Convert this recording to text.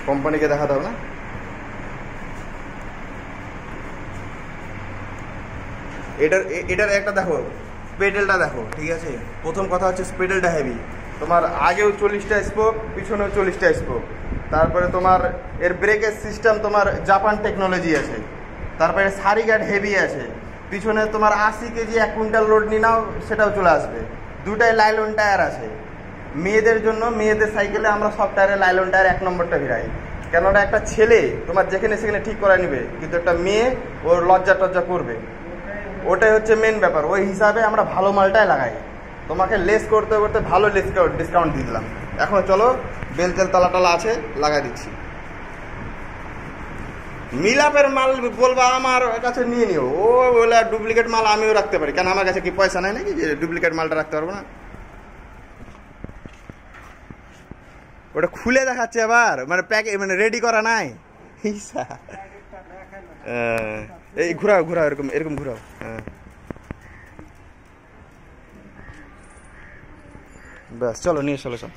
কোম্পানিকে দেখাতে হবে না। এটার একটা দেখো, পেডেলটা দেখো, ঠিক আছে। প্রথম কথা হচ্ছে পেডেলটা হেভি, তোমার আগেও 40টা স্পোক, পিছনেও 40টা স্পোক। তারপরে তোমার এর ব্রেকের সিস্টেম তোমার জাপান টেকনোলজি আছে। তারপরে সারি গার্ড হেভি আছে, পিছনে তোমার 80 কেজি 1 কুইন্টাল লোড নিয়ে নাও সেটাও চলে আসবে। দুটাই লাইলন টায়ার আছে। মেয়েদের জন্য, মেয়েদের সাইকেলে আমরা সব টায়ারে লাইলন টায়ার 1 নম্বরটা ভিড়াই। কেননা একটা ছেলে তোমার যেখানে সেখানে ঠিক করে নিবে, কিন্তু একটা মেয়ে ওর লজ্জা টজ্জা করবে, ওটাই হচ্ছে মেন ব্যাপার। ওই হিসাবে আমরা ভালো মালটাই লাগাই। তোমাকে লেস করতে করতে ভালো ডিসকাউন্ট দিয়ে দিলাম। এখন চলো বেল তেল তালা টালা আছে, লাগাই দিচ্ছি। মিলাপের মাল বলবা আমার কাছে নিয়ে নিও, ও বলে ডুপ্লিকেট মাল আমিও রাখতে পারি, কেন আমার কাছে কি পয়সা নাই নাকি যে ডুপ্লিকেট মালটা রাখতে পারবো না? ওটা খুলে দেখাচ্ছে আবার, মানে প্যাকে মানে রেডি করা নাই। এই ঘুরাও ঘুরাও, এরকম এরকম ঘুরাও। হ্যাঁ ব্যাস, চলো নিয়ে চলো সব।